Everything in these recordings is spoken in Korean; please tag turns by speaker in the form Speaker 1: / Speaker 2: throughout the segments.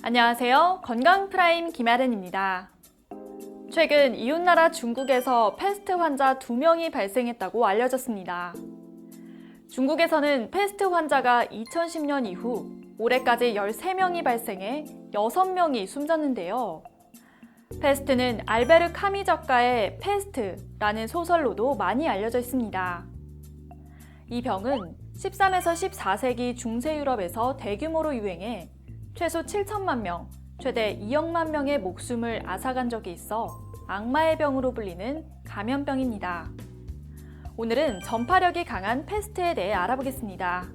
Speaker 1: 안녕하세요. 건강프라임 김아른입니다. 최근 이웃나라 중국에서 패스트 환자 2명이 발생했다고 알려졌습니다. 중국에서는 패스트 환자가 2010년 이후 올해까지 13명이 발생해 6명이 숨졌는데요. 패스트는 알베르 카미 작가의 패스트라는 소설로도 많이 알려져 있습니다. 이 병은 13에서 14세기 중세 유럽에서 대규모로 유행해 최소 7천만 명, 최대 2억만 명의 목숨을 앗아간 적이 있어 악마의 병으로 불리는 감염병입니다. 오늘은 전파력이 강한 패스트에 대해 알아보겠습니다.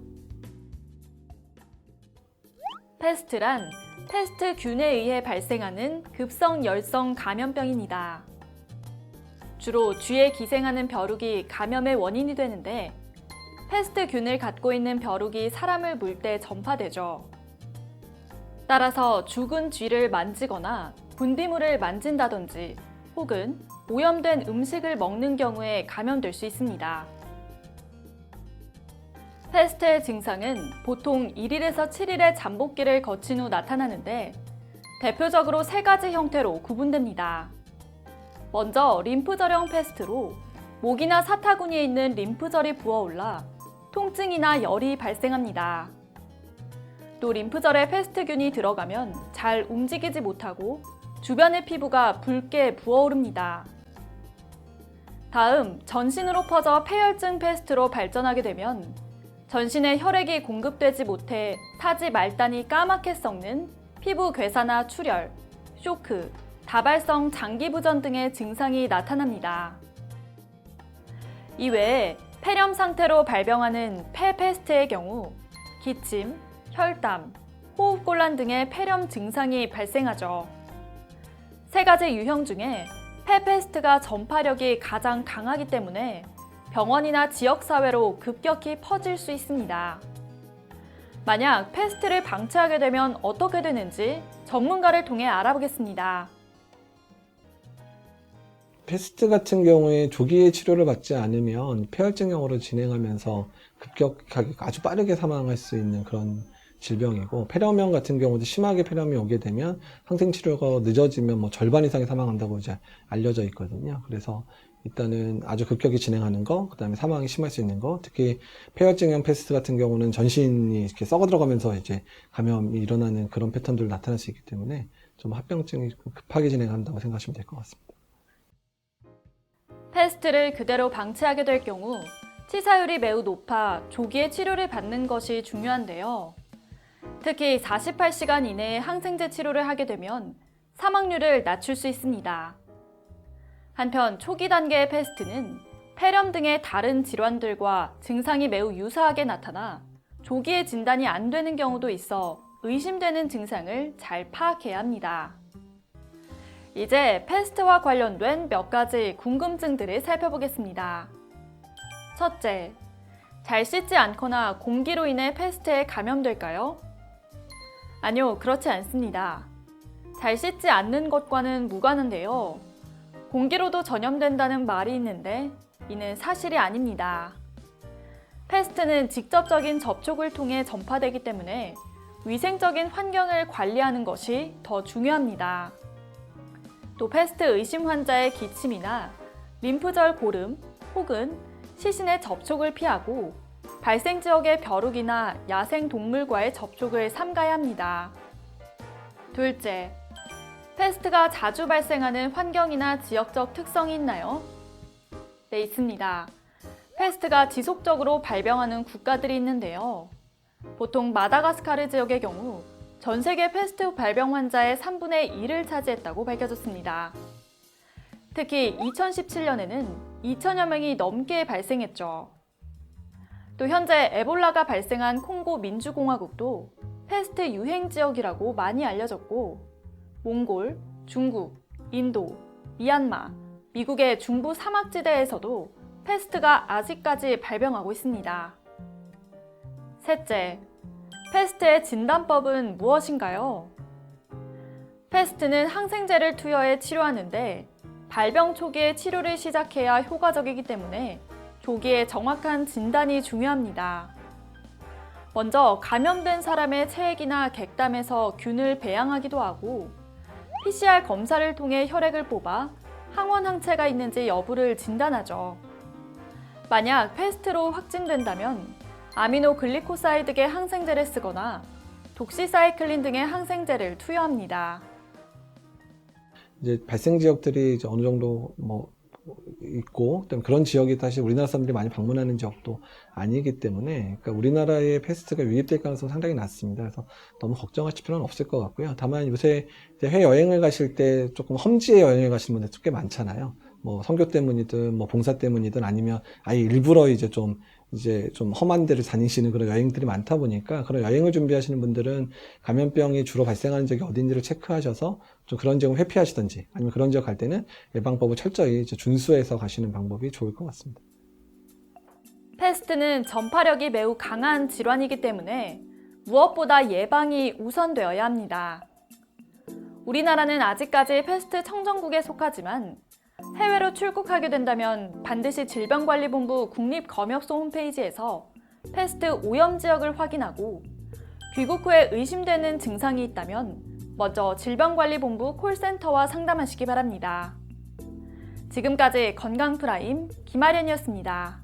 Speaker 1: 패스트란 패스트균에 의해 발생하는 급성 열성 감염병입니다. 주로 쥐에 기생하는 벼룩이 감염의 원인이 되는데 패스트균을 갖고 있는 벼룩이 사람을 물 때 전파되죠. 따라서 죽은 쥐를 만지거나 분비물을 만진다든지 혹은 오염된 음식을 먹는 경우에 감염될 수 있습니다. 패스트의 증상은 보통 1일에서 7일의 잠복기를 거친 후 나타나는데 대표적으로 3가지 형태로 구분됩니다. 먼저 림프절형 패스트로 목이나 사타구니에 있는 림프절이 부어올라 통증이나 열이 발생합니다. 또 림프절에 패스트균이 들어가면 잘 움직이지 못하고 주변의 피부가 붉게 부어오릅니다. 다음, 전신으로 퍼져 폐혈증 패스트로 발전하게 되면 전신에 혈액이 공급되지 못해 타지 말단이 까맣게 썩는 피부 괴사나 출혈, 쇼크, 다발성 장기부전 등의 증상이 나타납니다. 이외에 폐렴 상태로 발병하는 폐패스트의 경우 기침, 혈담, 호흡곤란 등의 폐렴 증상이 발생하죠. 3가지 유형 중에 폐패스트가 전파력이 가장 강하기 때문에 병원이나 지역사회로 급격히 퍼질 수 있습니다. 만약 패스트를 방치하게 되면 어떻게 되는지 전문가를 통해 알아보겠습니다.
Speaker 2: 패스트 같은 경우에 조기에 치료를 받지 않으면 폐혈증형으로 진행하면서 급격하게 아주 빠르게 사망할 수 있는 그런 질병이고, 폐렴형 같은 경우도 심하게 폐렴이 오게 되면 항생 치료가 늦어지면 절반 이상이 사망한다고 이제 알려져 있거든요. 그래서 일단은 아주 급격히 진행하는 거, 그 다음에 사망이 심할 수 있는 거, 특히 폐혈증형 패스트 같은 경우는 전신이 이렇게 썩어 들어가면서 이제 감염이 일어나는 그런 패턴들이 나타날 수 있기 때문에 좀 합병증이 급하게 진행한다고 생각하시면 될 것 같습니다.
Speaker 1: 패스트를 그대로 방치하게 될 경우 치사율이 매우 높아 조기에 치료를 받는 것이 중요한데요. 특히 48시간 이내에 항생제 치료를 하게 되면 사망률을 낮출 수 있습니다. 한편 초기 단계의 패스트는 폐렴 등의 다른 질환들과 증상이 매우 유사하게 나타나 조기에 진단이 안 되는 경우도 있어 의심되는 증상을 잘 파악해야 합니다. 이제 패스트와 관련된 몇 가지 궁금증들을 살펴보겠습니다. 첫째, 잘 씻지 않거나 공기로 인해 패스트에 감염될까요? 아니요, 그렇지 않습니다. 잘 씻지 않는 것과는 무관한데요. 공기로도 전염된다는 말이 있는데 이는 사실이 아닙니다. 패스트는 직접적인 접촉을 통해 전파되기 때문에 위생적인 환경을 관리하는 것이 더 중요합니다. 또 패스트 의심 환자의 기침이나 림프절 고름 혹은 시신의 접촉을 피하고 발생 지역의 벼룩이나 야생 동물과의 접촉을 삼가야 합니다. 둘째, 패스트가 자주 발생하는 환경이나 지역적 특성이 있나요? 네, 있습니다. 패스트가 지속적으로 발병하는 국가들이 있는데요. 보통 마다가스카르 지역의 경우 전 세계 패스트 발병 환자의 3분의 1을 차지했다고 밝혀졌습니다. 특히 2017년에는 2천여 명이 넘게 발생했죠. 또 현재 에볼라가 발생한 콩고 민주공화국도 패스트 유행 지역이라고 많이 알려졌고, 몽골, 중국, 인도, 미얀마, 미국의 중부 사막지대에서도 패스트가 아직까지 발병하고 있습니다. 셋째, 패스트의 진단법은 무엇인가요? 패스트는 항생제를 투여해 치료하는데 발병 초기에 치료를 시작해야 효과적이기 때문에 조기에 정확한 진단이 중요합니다. 먼저 감염된 사람의 체액이나 객담에서 균을 배양하기도 하고 PCR 검사를 통해 혈액을 뽑아 항원 항체가 있는지 여부를 진단하죠. 만약 패스트로 확진된다면 아미노글리코사이드계 항생제를 쓰거나 독시사이클린 등의 항생제를 투여합니다.
Speaker 2: 이제 발생 지역들이 이제 어느 정도 있고, 그다음에 그런 지역이 사실 우리나라 사람들이 많이 방문하는 지역도 아니기 때문에, 그러니까 우리나라의 패스트가 유입될 가능성이 상당히 낮습니다. 그래서 너무 걱정하실 필요는 없을 것 같고요. 다만 요새 이제 해외 여행을 가실 때 조금 험지에 여행을 가시는 분들 꽤 많잖아요. 선교 때문이든 봉사 때문이든 아니면 아예 일부러 이제 좀 험한 데를 다니시는 그런 여행들이 많다 보니까 그런 여행을 준비하시는 분들은 감염병이 주로 발생하는 지역이 어딘지를 체크하셔서 좀 그런 지역을 회피하시든지 아니면 그런 지역 갈 때는 예방법을 철저히 이제 준수해서 가시는 방법이 좋을 것 같습니다.
Speaker 1: 패스트는 전파력이 매우 강한 질환이기 때문에 무엇보다 예방이 우선되어야 합니다. 우리나라는 아직까지 패스트 청정국에 속하지만 해외로 출국하게 된다면 반드시 질병관리본부 국립검역소 홈페이지에서 패스트 오염 지역을 확인하고 귀국 후에 의심되는 증상이 있다면 먼저 질병관리본부 콜센터와 상담하시기 바랍니다. 지금까지 건강프라임 김아련이었습니다.